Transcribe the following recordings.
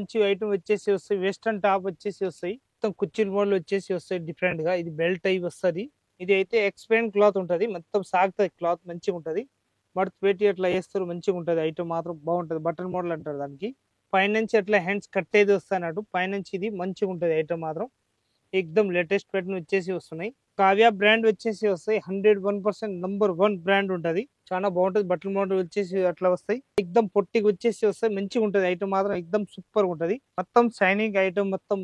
మంచి ఐటమ్ వచ్చేసి వస్తాయి. వెస్టర్న్ టాప్ వచ్చేసి వస్తాయి. మొత్తం కుర్చీల మోడల్ వచ్చేసి వస్తాయి డిఫరెంట్ గా. ఇది బెల్ట్ టైప్ వస్తుంది. ఇది అయితే ఎక్స్పెండ్ క్లాత్ ఉంటది. మొత్తం సాగుతుంది క్లాత్ మంచిగా ఉంటది. మడత పెట్టి అట్లా వేస్తారు మంచిగా ఉంటది. ఐటమ్ మాత్రం బాగుంటది. బటన్ మోడల్ అంటారు దానికి. పైనుంచి అట్లా హ్యాండ్స్ కట్టేది వస్తానట్టు. పైనుంచి ఇది మంచిగా ఉంటది ఐటమ్ మాత్రం. ఎక్దమ్ లేటెస్ట్ ప్యాటర్న్ వచ్చేసి వస్తున్నాయి. కావ్య బ్రాండ్ వచ్చేసి వస్తాయి. 101% నంబర్ 1 బ్రాండ్ ఉంటది. చాలా బాగుంటది. బట్టల మోడల్ వచ్చేసి అట్లా వస్తాయి. ఎక్దమ్ పొట్టికి వచ్చేసి వస్తాయి. మంచిగా ఉంటది ఐటమ్ మాత్రం. ఎక్దమ్ సూపర్ ఉంటది. మొత్తం షైనింగ్ ఐటమ్ మొత్తం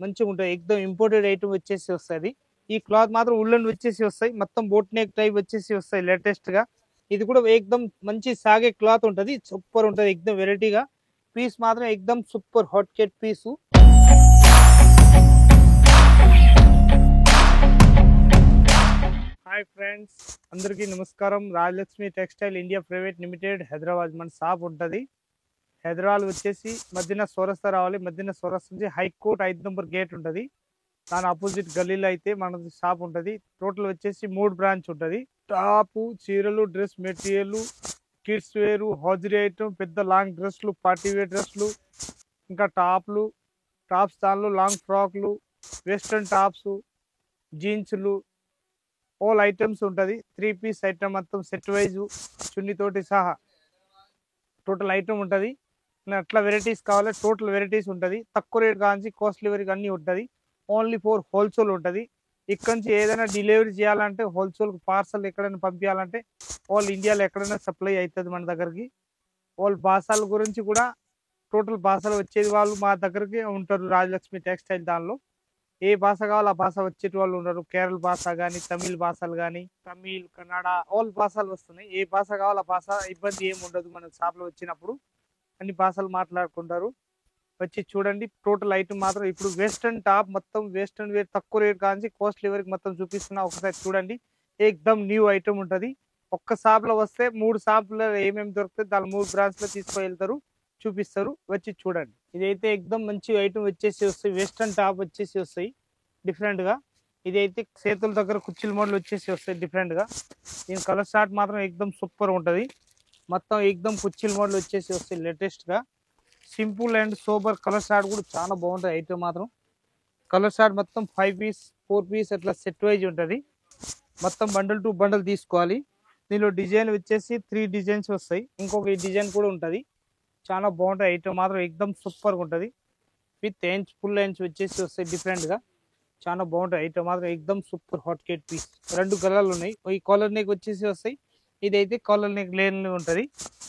మంచిగా ఉంటది. ఎక్దమ్ ఇంపోర్టెడ్ ఐటమ్ వచ్చేసి వస్తుంది. ఈ క్లాత్ మాత్రం ఉల్లన్ వచ్చేసి వస్తాయి. మొత్తం బోట్ నెక్ టైప్ వచ్చేసి వస్తాయి లేటెస్ట్ గా. ఇది కూడా ఎక్దమ్ మంచి సాగే క్లాత్ ఉంటది. సూపర్ ఉంటది. ఎక్దమ్ వెరైటీగా పీస్ మాత్రం ఎక్దమ్ సూపర్ హాట్ కేట్ పీసు. హాయ్ ఫ్రెండ్స్, అందరికీ నమస్కారం. Rajalakshmi textile India private limited Hyderabad మన షాప్ ఉంటుంది. హైదరాబాద్ వచ్చేసి మధ్యన సౌరస్తా రావాలి. మధ్యన సౌరస్తా నుంచి హైకోర్ట్ 5 నంబర్ గేట్ ఉంటుంది. దాని ఆపోజిట్ గల్లీలో అయితే మన షాప్ ఉంటుంది. టోటల్ వచ్చేసి 3 బ్రాంచ్ ఉంటుంది. టాపు, చీరలు, dress material, kids wear, hosiery item, పెద్ద లాంగ్ డ్రెస్లు, పార్టీ వేర్ డ్రెస్లు, ఇంకా టాప్స్ దానిలో లాంగ్ ఫ్రాక్లు, వెస్ట్రన్ టాప్స్, జీన్స్లు, ఆల్ ఐటమ్స్ ఉంటుంది. 3 పీస్ ఐటమ్ మొత్తం సెట్ వైజ్ చున్నీతోటి సహా టోటల్ ఐటమ్ ఉంటుంది. అట్లా వెరైటీస్ కావాలి, టోటల్ వెరైటీస్ ఉంటుంది. తక్కువ రేట్ కాంచి కాస్ట్లీ వరకు అన్నీ ఉంటుంది. ఓన్లీ ఫర్ హోల్సేల్ ఉంటుంది. ఇక్కడ నుంచి ఏదైనా డెలివరీ చేయాలంటే హోల్సేల్ పార్సల్ ఎక్కడైనా పంపించాలంటే ఆల్ ఇండియాలో ఎక్కడైనా సప్లై అవుతుంది మన దగ్గరికి. ఆల్ భాషల గురించి కూడా టోటల్ భాషలు వచ్చేది వాళ్ళు మా దగ్గరికి ఉంటారు. రాజలక్ష్మి టెక్స్టైల్ దానిలో ఏ భాష కావాలో ఆ భాష వచ్చేటి వాళ్ళు ఉన్నారు. కేరళ భాష కానీ, తమిళ్ భాషలు కానీ, తమిళ్, కన్నడ ఆల్ భాషలు వస్తున్నాయి. ఏ భాష కావాలో ఆ భాష ఇబ్బంది ఏమి ఉండదు. మన షాప్లో వచ్చినప్పుడు అన్ని భాషలు మాట్లాడుకుంటారు. వచ్చి చూడండి. టోటల్ ఐటమ్ మాత్రం ఇప్పుడు వెస్టర్న్ టాప్ మొత్తం వెస్టర్న్ వేర్ తక్కువ రేట్ కానీ కాస్ట్లీ వరకు మొత్తం చూపిస్తున్నా. ఒకసారి చూడండి. ఎక్దమ్ న్యూ ఐటమ్ ఉంటుంది. ఒక్క షాప్లో వస్తే 3 షాప్లో ఏమేమి దొరుకుతుంది దాని 3 బ్రాంచ్లో తీసుకువెళ్తారు, చూపిస్తారు. వచ్చి చూడండి. ఇదైతే ఎక్దమ్ మంచి ఐటమ్ వచ్చేసి వస్తాయి. వెస్టర్న్ టాప్ వచ్చేసి వస్తాయి డిఫరెంట్ గా. ఇదైతే చేతుల దగ్గర కుర్చీల మోడల్ వచ్చేసి వస్తాయి డిఫరెంట్ గా. దీని కలర్ షార్ట్ మాత్రం ఎక్దమ్ సూపర్ ఉంటది. మొత్తం ఎక్దమ్ కుర్చీల మోడల్ వచ్చేసి వస్తాయి లేటెస్ట్ గా. Simple and sober colour short కూడా చాలా బాగుంటుంది ఐటమ్ మాత్రం. కలర్ షార్ట్ మొత్తం 5 పీస్ 4 పీస్ అట్లా సెట్ వైజ్ ఉంటుంది. మొత్తం బండల్ టు బండల్ తీసుకోవాలి. దీనిలో డిజైన్ వచ్చేసి 3 డిజైన్స్ వస్తాయి. ఇంకొక డిజైన్ కూడా ఉంటుంది. చాలా బాగుంటుంది ఐటమ్ మాత్రం. ఎక్దమ్ సూపర్గా ఉంటుంది. విత్ ఎంచ్ ఫుల్ ఎంచ్ వచ్చేసి వస్తాయి డిఫరెంట్ గా. చాలా బాగుంటుంది ఐటమ్ మాత్రం. ఎక్దమ్ సూపర్ హాట్ కేట్ పీస్. 2 కలర్లు ఉన్నాయి. ఈ కాలర్ నెక్ వచ్చేసి వస్తాయి. ఇదైతే కాలర్ నెక్ లేని ఉంటుంది.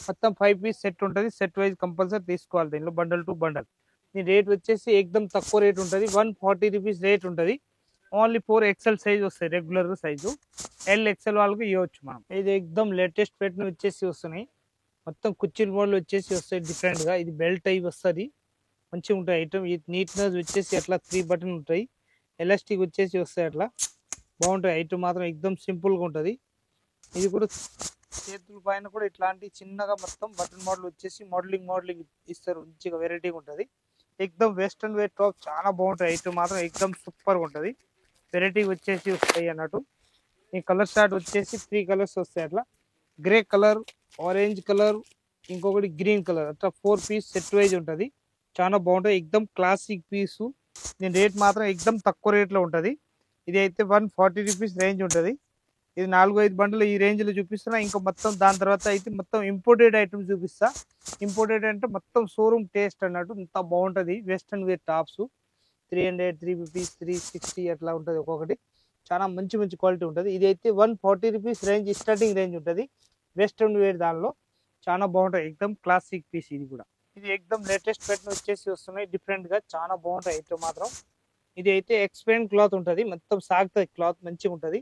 మొత్తం 5 పీస్ సెట్ ఉంటుంది. సెట్ వైజ్ కంపల్సరీ తీసుకోవాలి. దీనిలో బండల్ టు బండల్. దీని రేట్ వచ్చేసి ఎక్దమ్ తక్కువ రేట్ ఉంటుంది. 140 రూపీస్ రేట్ ఉంటుంది. ఓన్లీ 4 ఎక్సెల్ సైజ్ వస్తాయి. రెగ్యులర్ సైజు ఎల్ ఎక్సెల్ వాళ్ళకి ఇవ్వచ్చు మనం. ఇది ఎక్దమ్ లేటెస్ట్ ప్యాటర్న్ వచ్చేసి వస్తున్నాయి. మొత్తం కుర్చీల మోడల్ వచ్చేసి వస్తాయి డిఫరెంట్ గా. ఇది బెల్ట్ టైప్ వస్తుంది. మంచిగా ఉంటాయి ఐటమ్. ఇది నీట్నెస్ వచ్చేసి అట్లా 3 బటన్ ఉంటాయి. ఎలాస్టిక్ వచ్చేసి వస్తాయి అట్లా. బాగుంటాయి ఐటమ్ మాత్రం. ఎక్దమ్ సింపుల్ గా ఉంటుంది. ఇది కూడా చేతుల పైన కూడా ఇట్లాంటి చిన్నగా మొత్తం బటన్ మోడల్ వచ్చేసి మోడలింగ్ ఇస్తారు. మంచిగా వెరైటీగా ఉంటుంది. ఎక్దమ్ వెస్టర్న్ వేర్ టాప్ చాలా బాగుంటాయి ఐటమ్ మాత్రం. ఎక్దమ్ సూపర్ గా ఉంటుంది. వెరైటీ వచ్చేసి వస్తాయి అన్నట్టు. ఈ కలర్ షార్ట్ వచ్చేసి 3 కలర్స్ వస్తాయి అట్లా. గ్రే కలర్, ఆరెంజ్ కలర్, ఇంకొకటి గ్రీన్ కలర్ అట్లా 4 పీస్ సెట్ వైజ్ ఉంటుంది. చాలా బాగుంటుంది. ఎక్దమ్ క్లాసిక్ పీసు. దీని రేట్ మాత్రం ఎక్దమ్ తక్కువ రేట్లో ఉంటుంది. ఇది అయితే 140 రూపీస్ రేంజ్ ఉంటుంది. ఇది 4-5 బండ్లు ఈ రేంజ్లో చూపిస్తున్నా. ఇంకా మొత్తం దాని తర్వాత అయితే మొత్తం ఇంపోర్టెడ్ ఐటమ్స్ చూపిస్తా. ఇంపోర్టెడ్ అంటే మొత్తం షోరూమ్ టేస్ట్ అన్నట్టు. ఇంత బాగుంటుంది. వెస్టర్న్ వేర్ టాప్స్ 300, 350, 360 అట్లా ఉంటుంది ఒక్కొక్కటి. చాలా మంచి క్వాలిటీ ఉంటుంది. ఇది అయితే 140 రూపీస్ రేంజ్ స్టార్టింగ్ రేంజ్ ఉంటుంది. వెస్టర్న్ వేర్ దానిలో చాలా బాగుంటాయి. ఎక్దమ్ క్లాసిక్ పీస్ ఇది కూడా. ఇది ఎక్దమ్ లేటెస్ట్ ప్యాటర్న్ వచ్చేసి వస్తున్నాయి డిఫరెంట్ గా. చాలా బాగుంటాయి ఐటమ్ మాత్రం. ఇది అయితే ఎక్స్పెండ్ క్లాత్ ఉంటుంది. మొత్తం సాగుతుంది క్లాత్ మంచిగా ఉంటుంది.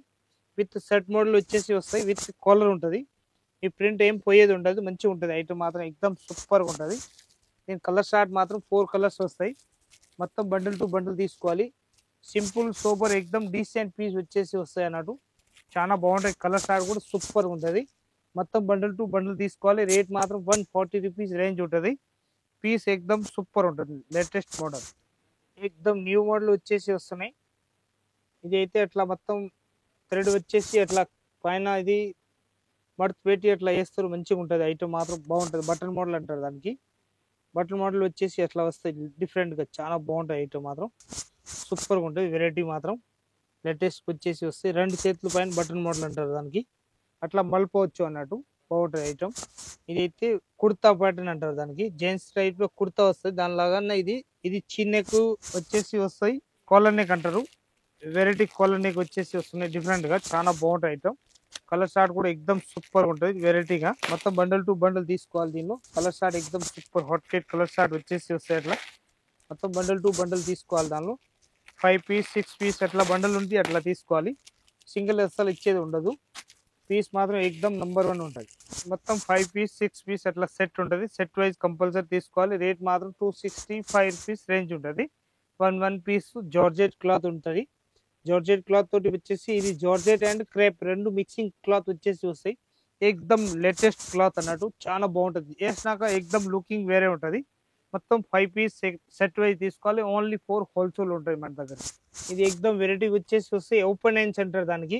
విత్ సెట్ మోడల్ వచ్చేసి వస్తాయి. విత్ కాలర్ ఉంటుంది. ఈ ప్రింట్ ఏం పోయేది ఉండదు. మంచిగా ఉంటుంది ఐటమ్ మాత్రం. ఎక్దమ్ సూపర్గా ఉంటుంది. దీని కలర్ షార్ట్ మాత్రం 4 కలర్స్ వస్తాయి. మొత్తం బండిల్ టు బండిల్ తీసుకోవాలి. సింపుల్ సూపర్ ఎక్దమ్ డీసెంట్ పీస్ వచ్చేసి వస్తాయి అన్నట్టు. చాలా బాగుంటాయి. కలర్ షార్ట్ కూడా సూపర్గా ఉంటుంది. మొత్తం బండిల్ టు బండిల్ తీసుకోవాలి. రేట్ మాత్రం 140 రూపీస్ రేంజ్ ఉంటుంది. పీస్ ఎక్దమ్ సూపర్ ఉంటుంది. లేటెస్ట్ మోడల్ ఎక్దమ్ న్యూ మోడల్ వచ్చేసి వస్తున్నాయి. ఇది అయితే అట్లా మొత్తం థ్రెడ్ వచ్చేసి అట్లా పైన ఇది మడత పెట్టి అట్లా వేస్తారు. మంచిగా ఉంటుంది ఐటమ్ మాత్రం. బాగుంటుంది. బటన్ మోడల్ అంటారు దానికి. బటన్ మోడల్ వచ్చేసి అట్లా వస్తాయి డిఫరెంట్గా, చాలా బాగుంటాయి. ఐటమ్ మాత్రం సూపర్గా ఉంటుంది. వెరైటీ మాత్రం లేటెస్ట్ వచ్చేసి వస్తాయి. 2 చేతుల పైన బటన్ మోడల్ అంటారు దానికి, అట్లా మలుపవచ్చు అన్నట్టు. బాగుంటుంది ఐటమ్. ఇదైతే కుర్తా ప్యాటర్న్ అంటారు దానికి, జెంట్స్ టైప్ లో కుర్తా వస్తుంది దానిలాగానే. ఇది చిన్నెక్ వచ్చేసి వస్తాయి, కాలర్ నెక్ అంటారు. వెరైటీ కాలర్ నెక్ వచ్చేసి వస్తున్నాయి డిఫరెంట్ గా, చాలా బాగుంటాయి ఐటమ్. కలర్ షార్ట్ కూడా ఎక్దమ్ సూపర్ ఉంటుంది వెరైటీగా. మొత్తం బండల్ టు బండల్ తీసుకోవాలి దీనిలో. కలర్ షార్ట్ ఎక్దమ్ super hot cake colour short వచ్చేసి వస్తాయి అట్లా. మొత్తం బండల్ టు బండల్ తీసుకోవాలి. దానిలో 5 పీస్ 6 పీస్ అట్లా బండల్ ఉంది, అట్లా తీసుకోవాలి. సింగిల్ అస్సలు ఇచ్చేది ఉండదు. పీస్ మాత్రం ఎక్దమ్ నంబర్ 1 ఉంటుంది. మొత్తం 5 పీస్ 6 పీస్ అట్లా సెట్ ఉంటుంది. సెట్ వైజ్ కంపల్సరీ తీసుకోవాలి. రేట్ మాత్రం 265 రూపీస్ రేంజ్ ఉంటుంది. వన్ పీస్ జార్జెట్ క్లాత్ ఉంటుంది. జార్జెట్ క్లాత్ తోటి వచ్చేసి ఇది జార్జెట్ అండ్ క్రేప్ రెండు మిక్సింగ్ క్లాత్ వచ్చేసి వస్తాయి. ఎక్దమ్ లేటెస్ట్ క్లాత్ అన్నట్టు, చాలా బాగుంటుంది. వేసినాక ఎక్దమ్ లుకింగ్ వేరే ఉంటుంది. మొత్తం 5 పీస్ సెట్ వైజ్ తీసుకోవాలి. ఓన్లీ 4 హోల్సేల్ ఉంటాయి మన దగ్గర. ఇది ఎక్దమ్ వెరైటీ వచ్చేసి వస్తాయి. ఓపెన్ హ్యాండ్స్ అంటారు దానికి.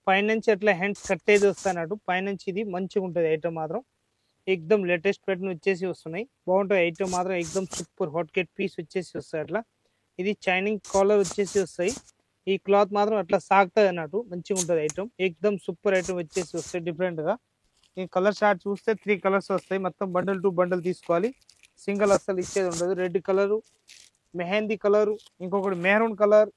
పైనుంచి అట్లా హ్యాండ్స్ కట్టేది వస్తాయి అన్నట్టు. పైనుంచి ఇది మంచిగా ఉంటుంది ఐటమ్ మాత్రం. ఎక్దమ్ లేటెస్ట్ ప్యాటర్న్ వచ్చేసి వస్తున్నాయి. బాగుంటాయి ఐటమ్ మాత్రం. ఎక్దమ్ సూపర్ హాట్ కేక్ పీస్ వచ్చేసి వస్తాయి అట్లా. ఇది చైనింగ్ కాలర్ వచ్చేసి వస్తాయి. ఈ క్లాత్ మాత్రం అట్లా సాగుతుంది అన్నట్టు, మంచిగా ఉంటుంది ఐటమ్. ఎక్దమ్ సూపర్ ఐటమ్ వచ్చేసి వస్తాయి డిఫరెంట్ గా. ఈ కలర్ షార్ట్ చూస్తే 3 కలర్స్ వస్తాయి. మొత్తం బండల్ టు బండల్ తీసుకోవాలి. సింగిల్ అస్సలు ఇచ్చేది ఉండదు. రెడ్ కలర్, మెహందీ కలర్, ఇంకొకటి మెహరూన్ కలర్,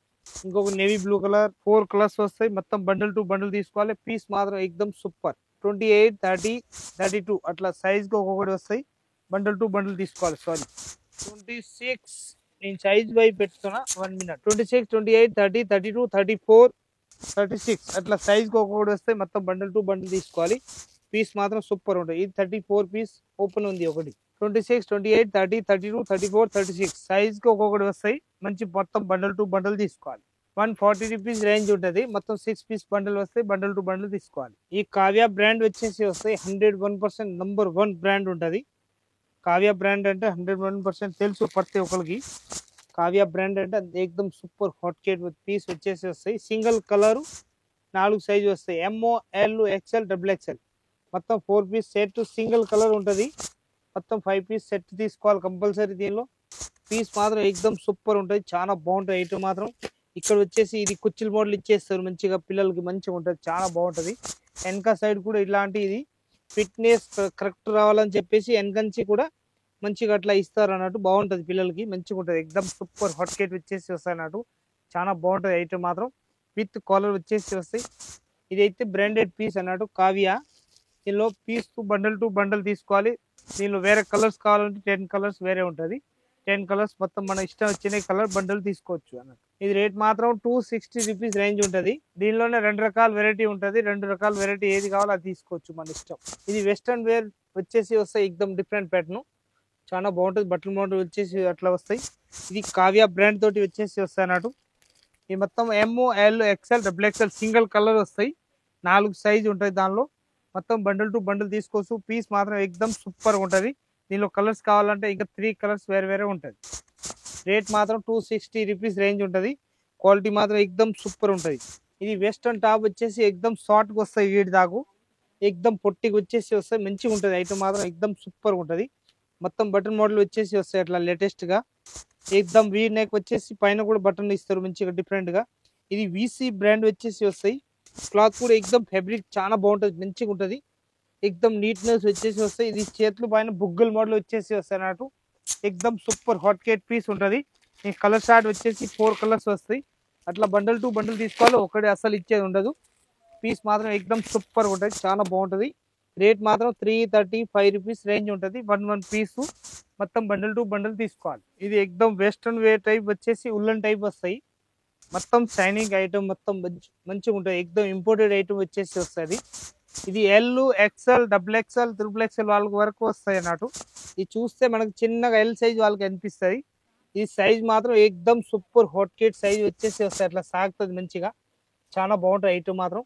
ఇంకొక నేవీ బ్లూ కలర్, 4 కలర్స్ వస్తాయి. మొత్తం బండల్ టు బండల్ తీసుకోవాలి. పీస్ మాత్రం ఎక్దమ్ సూపర్. 28, 30, 32 అట్లా సైజ్ కి ఒక్కొక్కటి వస్తాయి. బండల్ టు బండల్ తీసుకోవాలి. సారీ 26 నేను సైజ్ బై పెట్టుతున్నా. 1 మినిట్. 26, 28, 30, 32, 34, 36 అట్లా సైజ్ కి ఒక్కొక్కటి వస్తాయి. మొత్తం బండల్ టు బండల్ తీసుకోవాలి. పీస్ మాత్రం సూపర్ ఉంటుంది. ఇది 34 పీస్ ఓపెన్ ఉంది ఒకటి. 26, 28, 30, 32, 34, 36 సైజ్ కి ఒక్కొక్కటి వస్తాయి. మంచి మొత్తం బండల్ టు బండల్ తీసుకోవాలి. 140 రూపీస్ రేంజ్ ఉంటుంది. మొత్తం 6 పీస్ బండల్ వస్తాయి. బండల్ టు బండల్ తీసుకోవాలి. ఈ కావ్య బ్రాండ్ వచ్చేసి వస్తాయి. 101% నంబర్ 1 బ్రాండ్ ఉంటుంది. కావ్య బ్రాండ్ అంటే 101% తెలుసు ప్రతి ఒక్కరికి. కావ్య బ్రాండ్ అంటే ఎక్దమ్ సూపర్ హాట్ కేక్ పీస్ వచ్చేసి వస్తాయి. సింగిల్ కలర్ 4 సైజు వస్తాయి. ఎంఓ, ఎల్, ఎక్స్ఎల్, XXL మొత్తం 4 పీస్ సెట్ సింగిల్ కలర్ ఉంటుంది. మొత్తం 5 పీస్ సెట్ తీసుకోవాలి కంపల్సరీ. దీనిలో పీస్ మాత్రం ఎక్దమ్ సూపర్ ఉంటుంది. చాలా బాగుంటుంది ఐటమ్ మాత్రం. ఇక్కడ వచ్చేసి ఇది కుచ్చిల్ మోడల్ ఇచ్చేస్తారు. మంచిగా పిల్లలకి మంచిగా ఉంటుంది. చాలా బాగుంటుంది. వెనక సైడ్ కూడా ఇలాంటి ఇది ఫిట్నెస్ కరెక్ట్ రావాలని చెప్పేసి వెనకంచి కూడా మంచిగా అట్లా ఇస్తారు అన్నట్టు. బాగుంటుంది పిల్లలకి, మంచిగా ఉంటుంది. ఎక్దమ్ సూపర్ హాట్ కేక్ వచ్చేసి వస్తాయి అన్నట్టు. చాలా బాగుంటుంది ఐటమ్ మాత్రం. విత్ కాలర్ వచ్చేసి వస్తాయి. ఇదైతే బ్రాండెడ్ పీస్ అన్నట్టు కావ్య. దీనిలో పీస్ బండల్ టు బండల్ తీసుకోవాలి. దీనిలో వేరే కలర్స్ కావాలంటే 10 కలర్స్ వేరే ఉంటుంది. 10 కలర్స్ మొత్తం మన ఇష్టం వచ్చిన కలర్ బండల్ తీసుకోవచ్చు అన్నట్టు. ఇది రేట్ మాత్రం 260 రూపీస్ రేంజ్ ఉంటుంది. దీనిలోనే 2 రకాల వెరైటీ ఉంటుంది. 2 రకాల వెరైటీ ఏది కావాలో అది తీసుకోవచ్చు మన ఇష్టం. ఇది వెస్టర్న్ వేర్ వచ్చేసి వస్తాయి. ఎక్దమ్ డిఫరెంట్ ప్యాటర్న్, చాలా బాగుంటుంది. బట్టల మోడల్ వచ్చేసి అట్లా వస్తాయి. ఇది కావ్య బ్రాండ్ తోటి వచ్చేసి వస్తాయి అన్నట్టు. ఇది మొత్తం M, L, XL, XXL single colour వస్తాయి. 4 సైజ్ ఉంటుంది దానిలో. మొత్తం బండల్ టు బండల్ తీసుకోవచ్చు. పీస్ మాత్రం ఎక్దమ్ సూపర్ ఉంటుంది. దీనిలో కలర్స్ కావాలంటే ఇంకా 3 కలర్స్ వేరే వేరే ఉంటుంది. రేట్ మాత్రం 260 రూపీస్ రేంజ్ ఉంటుంది. క్వాలిటీ మాత్రం ఎక్దమ్ సూపర్ ఉంటుంది. ఇది వెస్టర్న్ టాప్ వచ్చేసి ఎక్దమ్ షార్ట్కి వస్తాయి. వీడి దాకు ఎక్దమ్ పొట్టికి వచ్చేసి వస్తాయి. మంచిగా ఉంటుంది ఐటమ్ మాత్రం. ఎక్దమ్ సూపర్ ఉంటుంది. మొత్తం బటన్ మోడల్ వచ్చేసి వస్తాయి అట్లా లేటెస్ట్ గా. ఎక్దమ్ వీ నెక్ వచ్చేసి పైన కూడా బటన్ ఇస్తారు మంచిగా డిఫరెంట్ గా. ఇది వీసీ బ్రాండ్ వచ్చేసి వస్తాయి. క్లాత్ కూడా ఎక్దమ్ ఫ్యాబ్రిక్ చాలా బాగుంటుంది, మంచిగా ఉంటుంది. ఎక్దమ్ నీట్నెస్ వచ్చేసి వస్తాయి. ఇది చేతులు పైన బుగ్గల్ మోడల్ వచ్చేసి వస్తాయి అన్నట్టు. ఎక్దమ్ సూపర్ హాట్ కేక్ పీస్ ఉంటుంది. ఈ కలర్ షార్ట్ వచ్చేసి 4 కలర్స్ వస్తాయి. అట్లా బండల్ టు బండల్ తీసుకోవాలి. ఒకటి అసలు ఇచ్చేది ఉండదు. పీస్ మాత్రం ఎక్దమ్ సూపర్ ఉంటుంది. చాలా బాగుంటుంది. రేట్ మాత్రం 335 రూపీస్ రేంజ్ ఉంటుంది. 1 పీస్ మొత్తం బండల్ టు బండల్ తీసుకోవాలి. ఇది ఎక్దమ్ వెస్టర్న్ వేర్ టైప్ వచ్చేసి ఉల్లన్ టైప్ వస్తాయి. మొత్తం షైనింగ్ ఐటమ్ మొత్తం మంచిగా ఉంటుంది. ఎక్దమ్ ఇంపోర్టెడ్ ఐటమ్ వచ్చేసి వస్తుంది. ఇది ఎల్, XXL, XXL, XXL వాళ్ళకి వరకు వస్తాయి అన్నట్టు. ఇది చూస్తే మనకు చిన్నగా ఎల్ సైజ్ వాళ్ళకి అనిపిస్తుంది. ఈ సైజ్ మాత్రం ఎక్దమ్ సూపర్ హాట్ కేక్ సైజ్ వచ్చేసి వస్తాయి. అట్లా సాగుతుంది మంచిగా. చాలా బాగుంటుంది ఐటమ్ మాత్రం.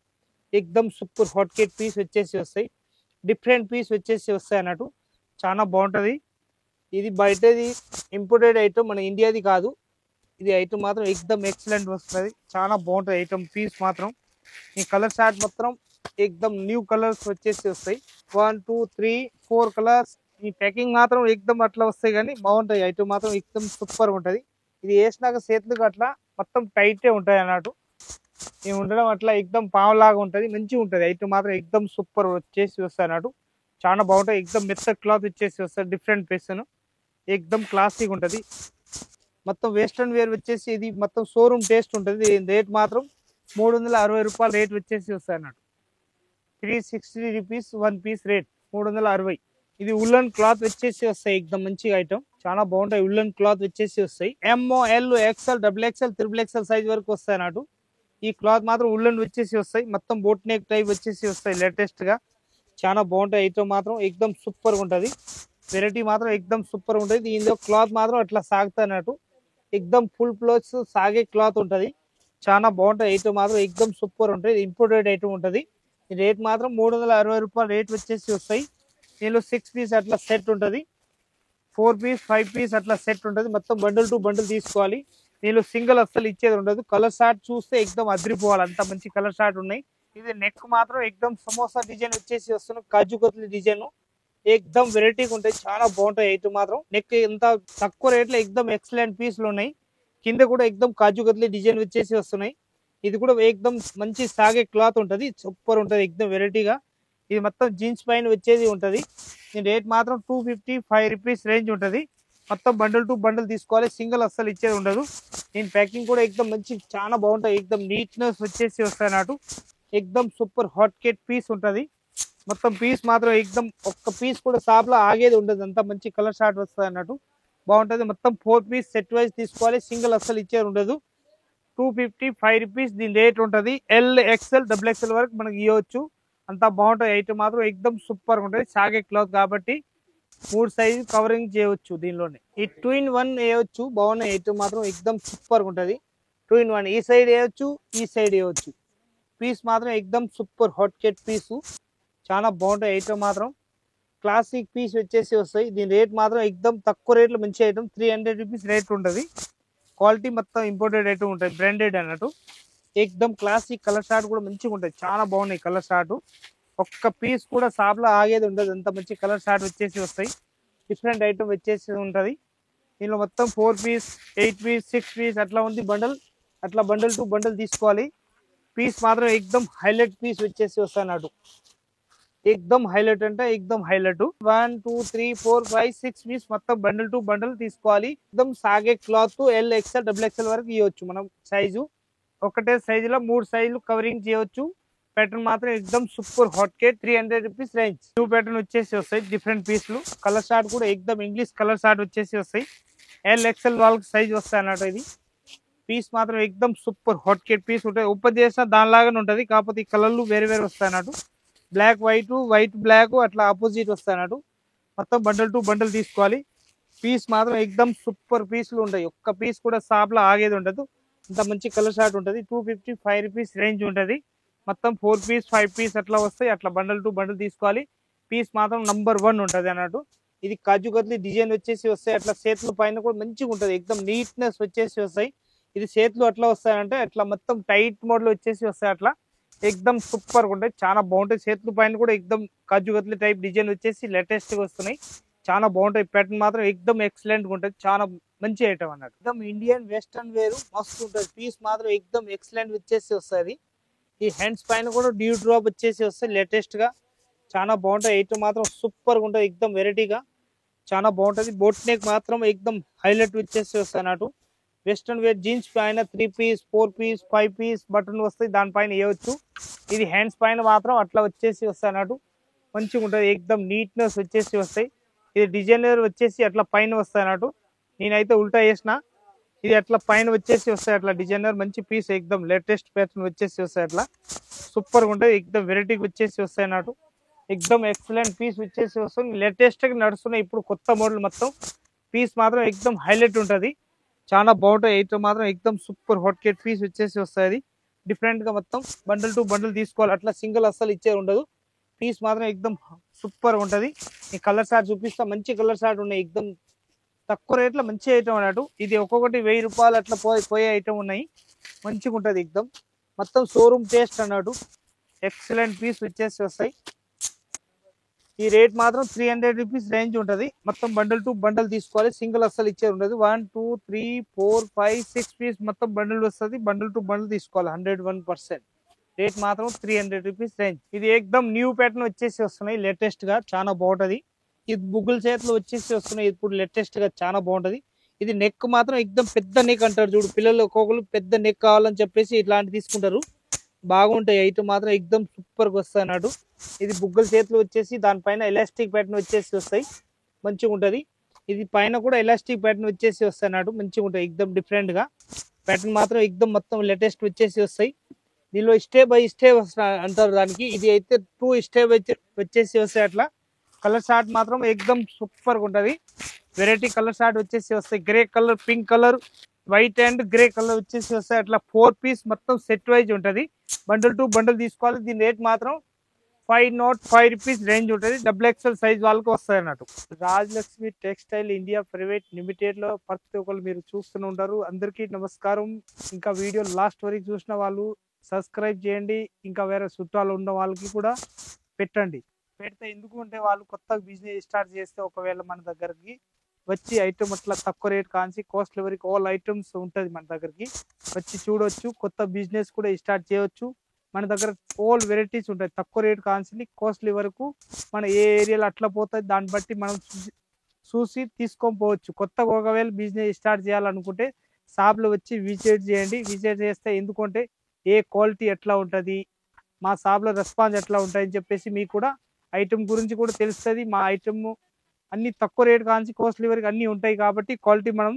ఎక్దమ్ సూపర్ హాట్ కేక్ పీస్ వచ్చేసి వస్తాయి. డిఫరెంట్ పీస్ వచ్చేసి వస్తాయి అన్నట్టు. చాలా బాగుంటుంది. ఇది బయటది ఇంపోర్టెడ్ ఐటమ్, మన ఇండియాది కాదు. ఇది ఐటమ్ మాత్రం ఎక్దమ్ ఎక్సలెంట్ వస్తుంది. చాలా బాగుంటుంది ఐటమ్. పీస్ మాత్రం ఈ కలర్ చార్ట్ మొత్తం ఎక్దమ్ న్యూ కలర్స్ వచ్చేసి వస్తాయి. 1, 2, 3, 4 కలర్స్ ఈ ప్యాకింగ్ మాత్రం ఎక్దమ్ అట్లా వస్తాయి కానీ బాగుంటాయి. ఐటమ్ మాత్రం ఎక్దమ్ సూపర్ ఉంటుంది. ఇది వేసినాక చేతులకు అట్లా మొత్తం టైటే ఉంటాయి అన్నట్టు. ఇవి ఉండడం అట్లా ఎక్దమ్ పావులాగా ఉంటుంది, మంచిగా ఉంటుంది. ఐటమ్ మాత్రం ఎక్దమ్ సూపర్ వచ్చేసి వస్తాయి అన్నట్టు. చాలా బాగుంటాయి. ఎక్దమ్ మెత్త క్లాత్ వచ్చేసి వస్తుంది. డిఫరెంట్ పేసన్ ఎక్దమ్ క్లాసిక్ ఉంటుంది. మొత్తం వెస్ట్రన్ వేర్ వచ్చేసి ఇది మొత్తం షోరూమ్ టేస్ట్ ఉంటుంది. రేట్ మాత్రం 360 రూపాయలు రేట్ వచ్చేసి వస్తాయి అన్నట్టు. 360 రూపీస్ 1 పీస్ రేట్ 360. ఇది ఉల్లన్ క్లాత్ వచ్చేసి వస్తాయి. ఎక్దమ్ మంచిగా ఐటమ్ చాలా బాగుంటాయి. ఉల్లన్ క్లాత్ వచ్చేసి వస్తాయి. ML XL XXL XXL size వరకు వస్తాయి అన్నట్టు. ఈ క్లాత్ మాత్రం ఉల్లన్ వచ్చేసి వస్తాయి. మొత్తం బోట్ నెక్ టైప్ వచ్చేసి వస్తాయి. లేటెస్ట్ గా చాలా బాగుంటాయి. ఐటమ్ మాత్రం ఎక్దమ్ సూపర్ గా ఉంటది. వెరైటీ మాత్రం ఎక్దమ్ సూపర్ గా ఉంటది. దీనిలో క్లాత్ మాత్రం అట్లా సాగుతా అన్నట్టు. ఎక్దమ్ ఫుల్ ఫ్లోస్ సాగే క్లాత్ ఉంటది. చాలా బాగుంటాయి. ఐటమ్ మాత్రం ఎక్దమ్ సూపర్ ఉంటుంది. ఇంపోర్టెడ్ ఐటమ్ ఉంటది. ఈ రేట్ మాత్రం 360 రూపాయలు రేట్ వచ్చేసి వస్తాయి. దీనిలో 6 పీస్ అట్లా సెట్ ఉంటుంది. 4 పీస్ 5 పీస్ అట్లా సెట్ ఉంటుంది. మొత్తం బండిల్ టు బండిల్ తీసుకోవాలి. దీనిలో సింగిల్ అస్సలు ఇచ్చేది ఉండదు. కలర్ షార్ట్ చూస్తే ఎక్దమ్ అదిరిపోవాలి, అంత మంచి కలర్ షార్ట్ ఉన్నాయి. ఇది నెక్ మాత్రం ఎక్దమ్ సమోసా డిజైన్ వచ్చేసి వస్తుంది. కాజు కత్లీ డిజైన్ ఎక్దమ్ వెరైటీగా ఉంటాయి. చాలా బాగుంటాయి. ఐటమ్ మాత్రం నెక్ ఎంత తక్కువ రేట్లో ఎక్దమ్ ఎక్సలెంట్ పీస్లు ఉన్నాయి. కింద కూడా ఎక్దమ్ కాజు కత్లీ డిజైన్ వచ్చేసి వస్తున్నాయి. ఇది కూడా ఎక్దమ్ మంచి సాగే క్లాత్ ఉంటుంది. సూపర్ ఉంటుంది ఎక్దమ్ వెరైటీగా. ఇది మొత్తం జీన్స్ పైన వచ్చేది ఉంటుంది. దీని రేట్ మాత్రం 255 రూపీస్ రేంజ్ ఉంటుంది. మొత్తం బండిల్ టు బండిల్ తీసుకోవాలి. సింగిల్ అస్సలు ఇచ్చేది ఉండదు. దీని ప్యాకింగ్ కూడా ఎక్దమ్ మంచి చాలా బాగుంటాయి. ఎక్దమ్ నీట్నెస్ వచ్చేసి వస్తాయి అన్నట్టు. ఎక్దమ్ సూపర్ హాట్ కేట్ పీస్ ఉంటుంది. మొత్తం పీస్ మాత్రం ఎక్దమ్ ఒక్క పీస్ కూడా షాప్ లో ఆగేది ఉండదు. అంత మంచి కలర్ షార్ట్ వస్తుంది అన్నట్టు. బాగుంటుంది. మొత్తం 4 పీస్ సెట్ వైజ్ తీసుకోవాలి. సింగిల్ అస్సలు ఇచ్చేది ఉండదు. 255 రూపీస్ దీని రేట్ ఉంటుంది. LXL XXL వరకు మనకి ఇవ్వచ్చు. అంతా బాగుంటాయి. ఐటమ్ మాత్రం ఎక్దమ్ సూపర్ గా ఉంటుంది. సాగే క్లాత్ కాబట్టి 3 సైజు కవరింగ్ చేయవచ్చు. దీనిలోనే ఈ 2 in 1 వేయవచ్చు. బాగున్నాయి. ఐటమ్ మాత్రం ఎక్దమ్ సూపర్ గా ఉంటుంది. 2 in 1 ఈ సైడ్ వేయవచ్చు, ఈ సైడ్ వేయవచ్చు. పీస్ మాత్రం ఎక్దమ్ సూపర్ హాట్ కేట్ పీసు చాలా బాగుంటాయి. ఐటమ్ మాత్రం క్లాసిక్ పీస్ వచ్చేసి వస్తాయి. దీని రేట్ మాత్రం ఎక్దమ్ తక్కువ రేట్లో మంచి ఐటమ్ 300 రూపీస్ రేట్ ఉంటుంది. క్వాలిటీ మొత్తం ఇంపోర్టెడ్ ఐటమ్ ఉంటాయి, బ్రాండెడ్ అన్నట్టు. ఎక్దమ్ క్లాసిక్ కలర్ షార్ట్ కూడా మంచిగా ఉంటాయి. చాలా బాగున్నాయి కలర్ షార్ట్. ఒక్క పీస్ కూడా షాప్ లో ఆగేది ఉండదు. అంత మంచి కలర్ షార్ట్ వచ్చేసి వస్తాయి. డిఫరెంట్ ఐటమ్ వచ్చేసి ఉంటుంది. దీనిలో మొత్తం 4 పీస్ 8 పీస్ 6 పీస్ అట్లా ఉంది బండల్. అట్లా బండల్ టు బండల్ తీసుకోవాలి. పీస్ మాత్రం ఎక్దమ్ హైలైట్ పీస్ వచ్చేసి వస్తాయి అన్నట్టు. ఎక్దమ్ హైలైట్ అంటే ఎక్దమ్ హైలైట్. 1 2 3 4 5 6 పీస్ మొత్తం బండిల్ టు బండిల్ తీసుకోవాలి. ఎక్దమ్ సాగే క్లాత్ LXL XXL వరకు ఇవ్వచ్చు మనం సైజు. ఒకటే సైజులో 3 సైజులు కవరింగ్ చేయవచ్చు. ప్యాటర్న్ మాత్రం ఎక్దమ్ super hot cake 300 rupees range. 2 pattern వచ్చేసి వస్తాయి. డిఫరెంట్ పీస్లు. కలర్ షార్ట్ కూడా ఎక్దమ్ ఇంగ్లీష్ కలర్ షార్ట్ వచ్చేసి వస్తాయి. LXL వాళ్ళకి సైజ్ వస్తాయి అన్నట్టు. ఇది పీస్ మాత్రం ఎక్దమ్ సూపర్ హాట్ కేట్ పీస్ ఉంటుంది. ఓపెన్ చేసిన దానిలాగానే ఉంటుంది. కాకపోతే ఈ కలర్లు వేరే వేరే వస్తాయి అన్నట్టు. బ్లాక్ వైట్, వైట్ బ్లాక్ అట్లా ఆపోజిట్ వస్తాయి అన్నట్టు. మొత్తం బండల్ టు బండల్ తీసుకోవాలి. పీస్ మాత్రం ఎక్దమ్ సూపర్ పీస్లు ఉంటాయి. ఒక్క పీస్ కూడా షాప్ లో ఆగేది ఉండదు. అంత మంచి కలర్ షార్ట్ ఉంటుంది. 255 రూపీస్ రేంజ్ ఉంటుంది. మొత్తం 4 పీస్ 5 పీస్ అట్లా వస్తాయి. అట్లా బండల్ టు బండల్ తీసుకోవాలి. పీస్ మాత్రం నంబర్ 1 ఉంటుంది అన్నట్టు. ఇది కాజు కత్లీ డిజైన్ వచ్చేసి వస్తాయి. అట్లా చేతుల పైన కూడా మంచిగా ఉంటుంది. ఎక్దమ్ నీట్నెస్ వచ్చేసి వస్తాయి. ఇది చేతులు అట్లా వస్తాయంటే అట్లా మొత్తం టైట్ మోడ్ లో వచ్చేసి వస్తాయి. అట్లా ఎక్దమ్ సూపర్ గా ఉంటాయి. చాలా బాగుంటాయి. చేతుల పైన కూడా ఎక్దమ్ కాజు కత్లీ టైప్ డిజైన్ వచ్చేసి లేటెస్ట్ గా వస్తున్నాయి. చాలా బాగుంటాయి. ప్యాటర్న్ మాత్రం ఎక్దమ్ ఎక్సలెంట్ గా ఉంటుంది. చాలా మంచి ఐటమ్ అన్నట్టు. ఎక్దమ్ ఇండియన్ వెస్టర్న్ వేరు మస్తు ఉంటుంది. పీస్ మాత్రం ఎక్దమ్ ఎక్సలెంట్ వచ్చేసి వస్తుంది. ఈ హ్యాండ్స్ పైన కూడా డ్యూ డ్రాప్ వచ్చేసి వస్తాయి లేటెస్ట్ గా. చాలా బాగుంటాయి. ఐటమ్ మాత్రం సూపర్ గా ఉంటుంది. ఎక్దమ్ వెరైటీగా చాలా బాగుంటది. బోట్ నెక్ మాత్రం ఎక్దమ్ హైలైట్ వచ్చేసి వస్తాయి అన్నట్టు. వెస్టర్న్ వేర్ జీన్స్ పైన 3 పీస్ 4 పీస్ 5 పీస్ బటన్ వస్తాయి. దానిపైన వేయవచ్చు. ఇది హ్యాండ్స్ పైన మాత్రం అట్లా వచ్చేసి వస్తాయి అన్నట్టు. మంచిగా ఉంటుంది. ఎక్దమ్ నీట్నెస్ వచ్చేసి వస్తాయి. ఇది డిజైనర్ వచ్చేసి అట్లా పైన వస్తాయి అన్నట్టు. నేనైతే ఉల్టా వేసిన. ఇది అట్లా పైన వచ్చేసి వస్తాయి. అట్లా డిజైనర్ మంచి పీస్ ఎక్దమ్ లేటెస్ట్ ప్యాటర్న్ వచ్చేసి వస్తాయి. అట్లా సూపర్ గా ఉంటుంది. ఎక్దమ్ వెరైటీకి వచ్చేసి వస్తాయి అన్నట్టు. ఎక్దమ్ ఎక్సలెంట్ పీస్ వచ్చేసి వస్తుంది. లేటెస్ట్ గా నడుస్తున్నాయి ఇప్పుడు కొత్త మోడల్. మొత్తం పీస్ మాత్రం ఎక్దమ్ హైలైట్ ఉంటుంది. చాలా బాగుంటాయి. ఐటమ్ మాత్రం ఎక్దమ్ సూపర్ హాట్ కేట్ పీస్ వచ్చేసి వస్తాయి. డిఫరెంట్ గా మొత్తం బండిల్ టు బండిల్ తీసుకోవాలి. అట్లా సింగిల్ అస్సలు ఇచ్చే ఉండదు. పీస్ మాత్రం ఎక్దమ్ సూపర్ ఉంటది. ఈ కలర్ షార్ట్ చూపిస్తా. మంచి కలర్ షార్ట్ ఉన్నాయి. ఎక్దమ్ తక్కువ రేట్ లో మంచి ఐటమ్ అన్నట్టు. ఇది ఒక్కొక్కటి 1000 రూపాయలు అట్లా పోయే ఐటమ్ ఉన్నాయి. మంచిగా ఉంటది. ఎక్దమ్ మొత్తం షోరూమ్ టేస్ట్ అన్నట్టు. ఎక్సలెంట్ పీస్ వచ్చేసి వస్తాయి. ఈ రేట్ మాత్రం 300 రూపీస్ రేంజ్ ఉంటుంది. మొత్తం బండల్ టు బండల్ తీసుకోవాలి, సింగిల్ అస్సలు ఇచ్చే ఉండదు. 1 2 3 4 5 6 పీస్ మొత్తం బండల్ వస్తుంది. బండల్ టు బండల్ తీసుకోవాలి 101%. రేట్ మాత్రం 300 రూపీస్ రేంజ్. ఇది ఏకదమ్ న్యూ ప్యాటర్న్ వచ్చేసి వస్తున్నాయి, లేటెస్ట్ గా చాలా బాగుంటది. ఇది బుగ్గుల చేతులు వచ్చేసి వస్తున్నాయి, ఇప్పుడు లేటెస్ట్ గా చాలా బాగుంటది. ఇది నెక్ మాత్రం ఎక్దమ్ పెద్ద నెక్ అంటారు చూడు, పిల్లలు ఒక్కొక్కరు పెద్ద నెక్ కావాలని చెప్పేసి ఇట్లాంటి తీసుకుంటారు. బాగుంటాయి ఐటమ్ మాత్రం ఎక్దమ్ సూపర్ గా వస్తాయి అన్నాడు. ఇది బుగ్గల చేతులు వచ్చేసి దానిపైన ఎలాస్టిక్ ప్యాటర్న్ వచ్చేసి వస్తాయి, మంచిగా ఉంటది. ఇది పైన కూడా ఎలాస్టిక్ ప్యాటర్న్ వచ్చేసి వస్తాయి అన్నాడు, మంచిగా ఉంటాయి ఎక్దమ్ డిఫరెంట్ గా. ప్యాటర్న్ మాత్రం ఎక్దమ్ మొత్తం లేటెస్ట్ వచ్చేసి వస్తాయి. దీనిలో స్టెప్ బై స్టెప్ అంటారు దానికి, ఇది అయితే 2 స్టెప్ వచ్చేసి వస్తాయి అట్లా. కలర్ షార్ట్ మాత్రం ఎక్దమ్ సూపర్ గా ఉంటది. వెరైటీ కలర్ షార్ట్ వచ్చేసి వస్తాయి, grey colour, pink colour, white and grey colour వచ్చేసి వస్తాయి అట్లా. 4 పీస్ మొత్తం సెట్ వైజ్ ఉంటది. బండల్ టు బండల్ తీసుకోవాలి. దీని రేట్ మాత్రం 505 రూపీస్ రేంజ్ ఉంటుంది. XXL సైజ్ వాళ్ళకి వస్తాయి అన్నట్టు. Rajalakshmi textile India private limited లో ప్రతి ఒక్కరు మీరు చూస్తూనే ఉంటారు. అందరికీ నమస్కారం. ఇంకా వీడియో లాస్ట్ వరకు చూసిన వాళ్ళు సబ్స్క్రైబ్ చేయండి. ఇంకా వేరే చుట్టాలు ఉన్న వాళ్ళకి కూడా పెట్టండి. పెడితే ఎందుకు అంటే వాళ్ళు కొత్త బిజినెస్ స్టార్ట్ చేస్తే ఒకవేళ మన దగ్గరికి వచ్చి ఐటమ్ అట్లా తక్కువ రేట్ కాంచి కాస్ట్లీ వరకు ఆల్ ఐటమ్స్ ఉంటుంది మన దగ్గరికి వచ్చి చూడొచ్చు. కొత్త బిజినెస్ కూడా స్టార్ట్ చేయొచ్చు. మన దగ్గర ఆల్ వెరైటీస్ ఉంటాయి, తక్కువ రేట్ కాంచి కాస్ట్లీ వరకు. మన ఏ ఏరియాలో అట్లా పోతుంది దాన్ని బట్టి మనం చూసి తీసుకొని పోవచ్చు. కొత్తగా ఒకవేళ బిజినెస్ స్టార్ట్ చేయాలనుకుంటే షాప్లో వచ్చి విజిట్ చేయండి. విజిట్ చేస్తే ఎందుకంటే ఏ క్వాలిటీ ఎట్లా ఉంటుంది, మా షాప్లో రెస్పాన్స్ ఎట్లా ఉంటుంది అని చెప్పేసి మీకు కూడా ఐటమ్ గురించి కూడా తెలుస్తుంది. మా ఐటమ్ అన్ని తక్కువ రేట్ కాంచి కాస్ట్లీ వరకు అన్నీ ఉంటాయి కాబట్టి క్వాలిటీ మనం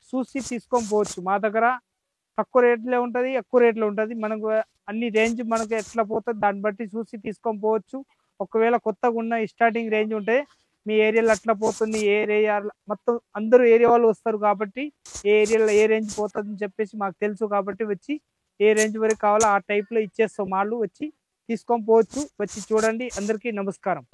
చూసి తీసుకొని పోవచ్చు. మా దగ్గర తక్కువ రేట్లో ఉంటుంది, ఎక్కువ రేట్లో ఉంటుంది. మనకు అన్ని రేంజ్ మనకు ఎట్లా పోతుంది దాన్ని బట్టి చూసి తీసుకొని పోవచ్చు. ఒకవేళ కొత్తగా ఉన్న స్టార్టింగ్ రేంజ్ ఉంటే మీ ఏరియాలో అట్లా పోతుంది, ఏ ఏరియా మొత్తం అందరూ ఏరియా వాళ్ళు వస్తారు కాబట్టి ఏ ఏరియాలో ఏ రేంజ్ పోతుంది అని చెప్పేసి మాకు తెలుసు. కాబట్టి వచ్చి ఏ రేంజ్ వరకు కావాలో ఆ టైప్లో ఇచ్చేస్తాం. వాళ్ళు వచ్చి తీసుకొని పోవచ్చు. వచ్చి చూడండి. అందరికీ నమస్కారం.